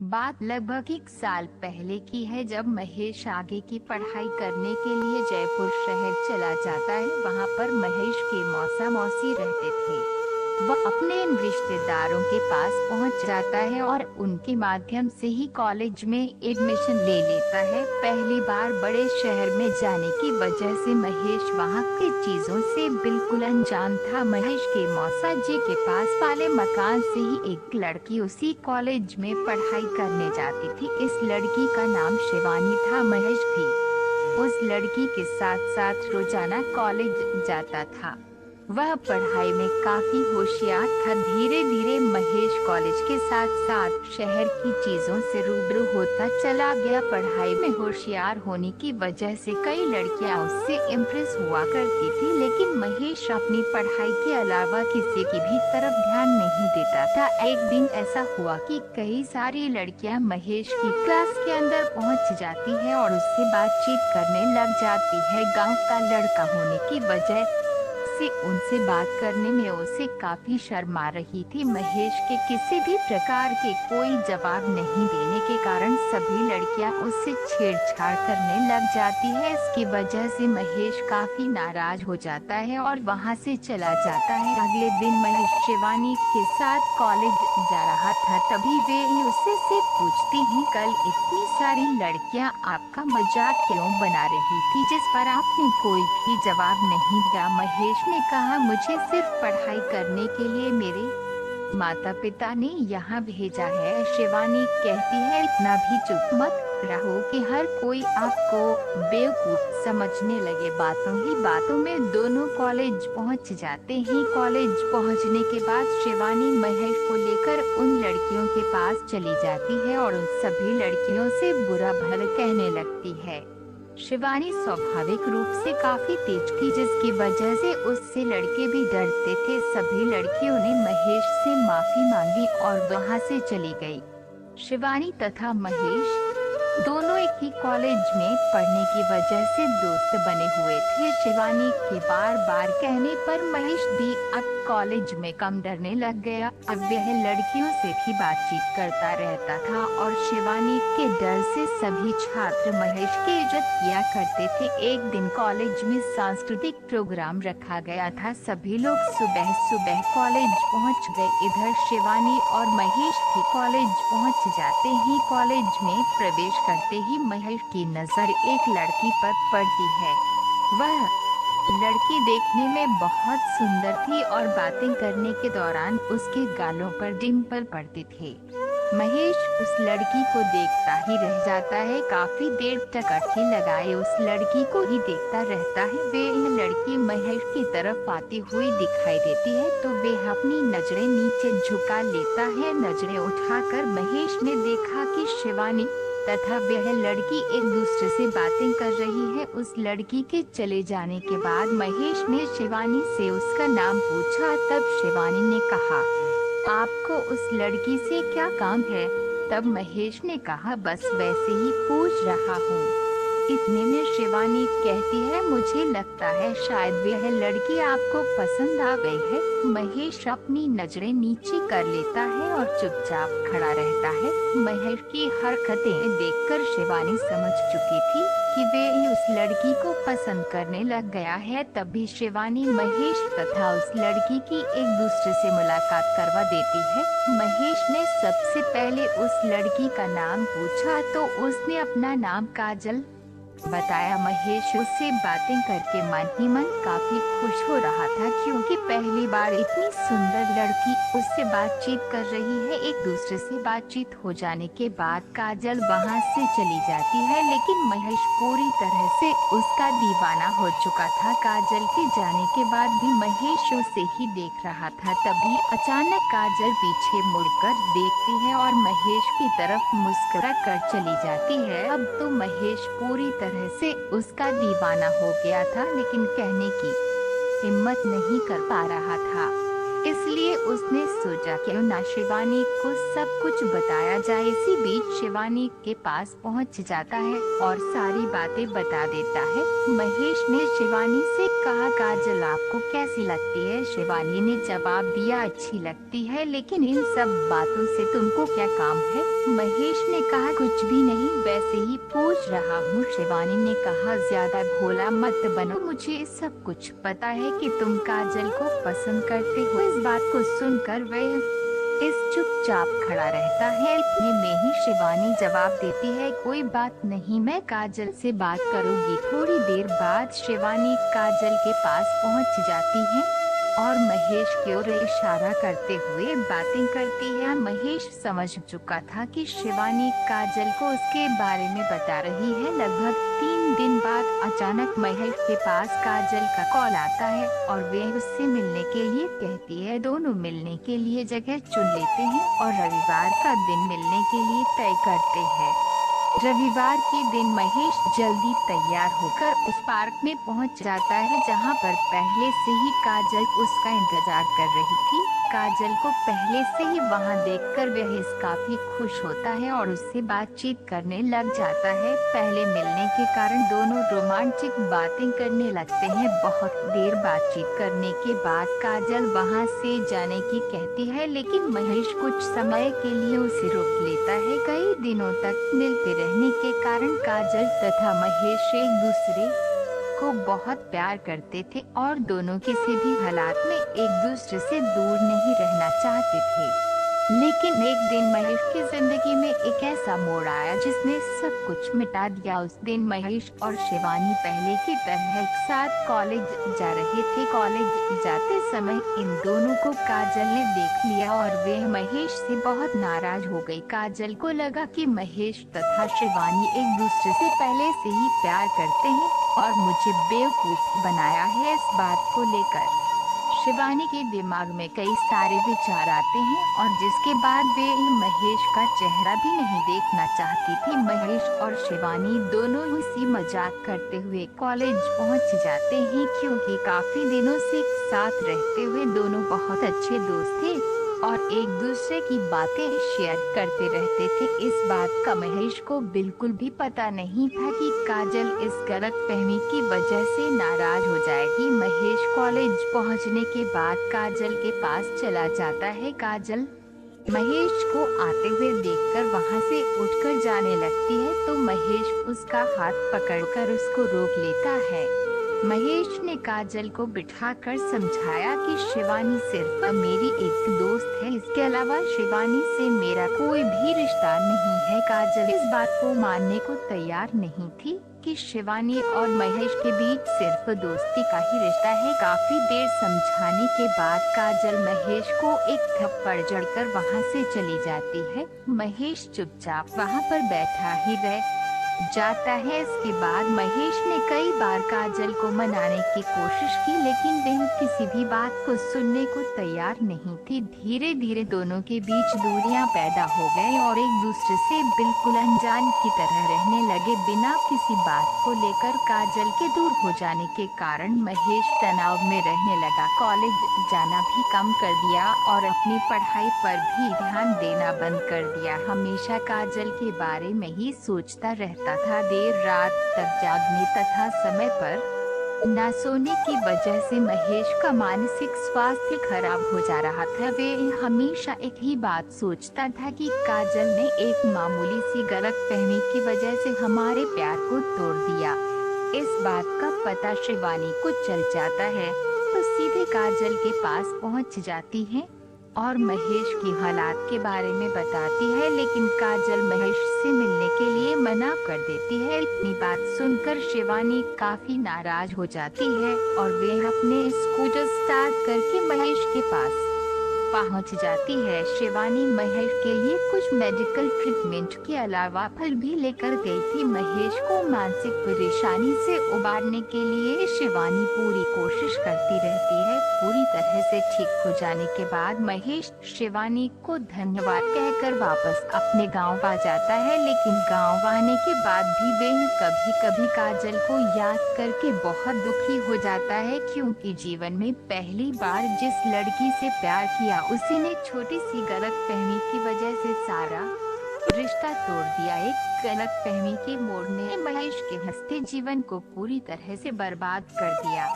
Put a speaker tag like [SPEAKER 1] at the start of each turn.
[SPEAKER 1] बात लगभग 1 साल पहले की है, जब महेश आगे की पढ़ाई करने के लिए जयपुर शहर चला जाता है। वहाँ पर महेश के मौसा मौसी रहते थे। वह अपने इन रिश्तेदारों के पास पहुँच जाता है और उनके माध्यम से ही कॉलेज में एडमिशन ले लेता है। पहली बार बड़े शहर में जाने की वजह से महेश वहाँ की चीजों से बिल्कुल अनजान था। महेश के मौसा जी के पास वाले मकान से ही एक लड़की उसी कॉलेज में पढ़ाई करने जाती थी। इस लड़की का नाम शिवानी था। महेश भी उस लड़की के साथ साथ रोजाना कॉलेज जाता था। वह पढ़ाई में काफी होशियार था। धीरे धीरे महेश कॉलेज के साथ साथ शहर की चीजों से रूबरू होता चला गया। पढ़ाई में होशियार होने की वजह से कई लड़कियां उससे इम्प्रेस हुआ करती थी, लेकिन महेश अपनी पढ़ाई के अलावा किसी की भी तरफ ध्यान नहीं देता था। एक दिन ऐसा हुआ कि कई सारी लड़कियां महेश की क्लास के अंदर पहुंच जाती है और उससे बातचीत करने लग जाती है। गांव का लड़का होने की वजह से उनसे बात करने में उसे काफी शर्म आ रही थी। महेश के किसी भी प्रकार के कोई जवाब नहीं देने के कारण सभी लड़कियां उससे छेड़छाड़ करने लग जाती है। इसकी वजह से महेश काफी नाराज हो जाता है और वहां से चला जाता है। अगले दिन महेश शिवानी के साथ कॉलेज जा रहा था, तभी वे उससे पूछती हैं, कल इतनी सारी लड़कियां आपका मजाक क्यों बना रही थी, जिस पर आपने कोई भी जवाब नहीं दिया। महेश ने कहा, मुझे सिर्फ पढ़ाई करने के लिए मेरे माता पिता ने यहाँ भेजा है। शिवानी कहती है, इतना भी चुप मत रहो कि हर कोई आपको बेवकूफ समझने लगे। बातों ही बातों में दोनों कॉलेज पहुँच जाते हैं। कॉलेज पहुँचने के बाद शिवानी महेश को लेकर उन लड़कियों के पास चली जाती है और उन सभी लड़कियों से बुरा भला कहने लगती है। शिवानी स्वाभाविक रूप से काफी तेज थी, जिसकी वजह से उससे लड़के भी डरते थे। सभी लड़कियों ने महेश से माफी मांगी और वहां से चली गई। शिवानी तथा महेश दोनों एक ही कॉलेज में पढ़ने की वजह से दोस्त बने हुए थे। शिवानी के बार बार कहने पर महेश भी अब कॉलेज में कम डरने लग गया। अब वह लड़कियों से भी बातचीत करता रहता था और शिवानी के डर से सभी छात्र महेश की इज्जत किया करते थे। एक दिन कॉलेज में सांस्कृतिक प्रोग्राम रखा गया था। सभी लोग सुबह सुबह कॉलेज पहुंच गए। इधर शिवानी और महेश भी कॉलेज पहुंच जाते ही कॉलेज में प्रवेश करते ही महेश की नजर एक लड़की पर पड़ती है। वह लड़की देखने में बहुत सुंदर थी और बातें करने के दौरान उसके गालों पर डिम्पल पड़ते थे। महेश उस लड़की को देखता ही रह जाता है। काफी देर तक अटके लगाए उस लड़की को ही देखता रहता है। यह लड़की महेश की तरफ आती हुई दिखाई देती है तो वह अपनी नजरें नीचे झुका लेता है। नजरें उठाकर महेश ने देखा कि शिवानी तथा वह लड़की एक दूसरे से बातें कर रही है। उस लड़की के चले जाने के बाद महेश ने शिवानी से उसका नाम पूछा। तब शिवानी ने कहा, आपको उस लड़की से क्या काम है? तब महेश ने कहा, बस वैसे ही पूछ रहा हूँ। इतने में शिवानी कहती है, मुझे लगता है शायद वह लड़की आपको पसंद आ गई है। महेश अपनी नजरें नीचे कर लेता है और चुपचाप खड़ा रहता है। महेश की हरकतें देखकर शिवानी समझ चुकी थी कि वह उस लड़की को पसंद करने लग गया है। तभी शिवानी महेश तथा उस लड़की की एक दूसरे से मुलाकात करवा देती है। महेश ने सबसे पहले उस लड़की का नाम पूछा तो उसने अपना नाम काजल बताया। महेश उससे बातें करके मन ही मन काफी खुश हो रहा था, क्योंकि पहली बार इतनी सुंदर लड़की उससे बातचीत कर रही है। एक दूसरे से बातचीत हो जाने के बाद काजल वहां से चली जाती है, लेकिन महेश पूरी तरह से उसका दीवाना हो चुका था। काजल के जाने के बाद भी महेश उसे ही देख रहा था। तभी अचानक काजल पीछे मुड़कर देखती है और महेश की तरफ मुस्कुरा कर चली जाती है। अब तो महेश पूरी तरह से उसका दीवाना हो गया था, लेकिन कहने की हिम्मत नहीं कर पा रहा था। इसलिए उसने सोचा क्यों ना शिवानी को सब कुछ बताया जाए। इसी बीच शिवानी के पास पहुंच जाता है और सारी बातें बता देता है। महेश ने शिवानी से कहा, काजल आपको कैसी लगती है? शिवानी ने जवाब दिया, अच्छी लगती है, लेकिन इन सब बातों से तुमको क्या काम है? महेश ने कहा, कुछ भी नहीं, वैसे ही पूछ रहा हूँ। शिवानी ने कहा, ज्यादा भोला मत बनो, मुझे सब कुछ पता है कि तुम काजल को पसंद करते हो। इस बात को सुनकर वह इस चुपचाप खड़ा रहता है। इतने में ही शिवानी जवाब देती है, कोई बात नहीं, मैं काजल से बात करूंगी। थोड़ी देर बाद शिवानी काजल के पास पहुंच जाती है और महेश की ओर इशारा करते हुए बातें करती है। महेश समझ चुका था कि शिवानी काजल को उसके बारे में बता रही है। लगभग 3 दिन बाद अचानक महेश के पास काजल का कॉल आता है और वह उससे मिलने के लिए कहती है। दोनों मिलने के लिए जगह चुन लेते हैं और रविवार का दिन मिलने के लिए तय करते हैं। रविवार के दिन महेश जल्दी तैयार होकर उस पार्क में पहुंच जाता है जहां पर पहले से ही काजल उसका इंतजार कर रही थी। काजल को पहले से ही वहां देखकर वह काफी खुश होता है और उससे बातचीत करने लग जाता है। पहले मिलने के कारण दोनों रोमांटिक बातें करने लगते हैं। बहुत देर बातचीत करने के बाद काजल वहां से जाने की कहती है, लेकिन महेश कुछ समय के लिए उसे रोक लेता है। कई दिनों तक मिलते रहने के कारण काजल तथा महेश एक दूसरे को बहुत प्यार करते थे और दोनों किसी भी हालात में एक दूसरे से दूर नहीं रहना चाहते थे। लेकिन एक दिन महेश की जिंदगी में एक ऐसा मोड़ आया जिसने सब कुछ मिटा दिया। उस दिन महेश और शिवानी पहले की तरह एक साथ कॉलेज जा रहे थे। कॉलेज जाते समय इन दोनों को काजल ने देख लिया और वह महेश से बहुत नाराज हो गई। काजल को लगा कि महेश तथा शिवानी एक दूसरे से पहले से ही प्यार करते हैं और मुझे बेवकूफ बनाया है। इस बात को लेकर शिवानी के दिमाग में कई सारे विचार आते हैं और जिसके बाद वे महेश का चेहरा भी नहीं देखना चाहती थी। महेश और शिवानी दोनों इसी मजाक करते हुए कॉलेज पहुंच जाते हैं। क्योंकि काफी दिनों से साथ रहते हुए दोनों बहुत अच्छे दोस्त थे और एक दूसरे की बातें शेयर करते रहते थे। इस बात का महेश को बिल्कुल भी पता नहीं था कि काजल इस गलतफहमी की वजह से नाराज हो जाएगी। महेश कॉलेज पहुंचने के बाद काजल के पास चला जाता है। काजल महेश को आते हुए देखकर वहां से उठकर जाने लगती है तो महेश उसका हाथ पकड़कर उसको रोक लेता है। महेश ने काजल को बिठाकर समझाया कि शिवानी सिर्फ मेरी एक दोस्त है, इसके अलावा शिवानी से मेरा कोई भी रिश्ता नहीं है। काजल इस बात को मानने को तैयार नहीं थी कि शिवानी और महेश के बीच सिर्फ दोस्ती का ही रिश्ता है। काफी देर समझाने के बाद काजल महेश को एक थप्पड़ जड़कर वहां से चली जाती है। महेश चुपचाप वहां पर बैठा ही रह जाता है। इसके बाद महेश ने कई बार काजल को मनाने की कोशिश की, लेकिन वह किसी भी बात को सुनने को तैयार नहीं थी। धीरे धीरे दोनों के बीच दूरियां पैदा हो गई और एक दूसरे से बिल्कुल अनजान की तरह रहने लगे। बिना किसी बात को लेकर काजल के दूर हो जाने के कारण महेश तनाव में रहने लगा। कॉलेज जाना भी कम कर दिया और अपनी पढ़ाई पर भी ध्यान देना बंद कर दिया। हमेशा काजल के बारे में ही सोचता रहता था। देर रात तक जागने तथा समय पर न सोने की वजह से महेश का मानसिक स्वास्थ्य खराब हो जा रहा था। वे हमेशा एक ही बात सोचता था कि काजल ने एक मामूली सी गलतफहमी की वजह से हमारे प्यार को तोड़ दिया। इस बात का पता शिवानी को चल जाता है तो सीधे काजल के पास पहुंच जाती है और महेश की हालात के बारे में बताती है, लेकिन काजल महेश से मिलने के लिए मना कर देती है। इतनी बात सुनकर शिवानी काफी नाराज हो जाती है और वे अपने स्कूटर स्टार्ट करके महेश के पास पहुंच जाती है। शिवानी महेश के लिए कुछ मेडिकल ट्रीटमेंट के अलावा फल भी लेकर गई थी। महेश को मानसिक परेशानी से उबारने के लिए शिवानी पूरी कोशिश करती रहती है। पूरी तरह से ठीक हो जाने के बाद महेश शिवानी को धन्यवाद कहकर वापस अपने गांव आ जाता है, लेकिन गांव आने के बाद भी वह कभी कभी काजल को याद करके बहुत दुखी हो जाता है, क्योंकि जीवन में पहली बार जिस लड़की से प्यार किया उसी ने छोटी सी गलतफहमी की वजह से सारा रिश्ता तोड़ दिया। एक गलतफहमी के मोड़ ने महेश के हंसते जीवन को पूरी तरह से बर्बाद कर दिया।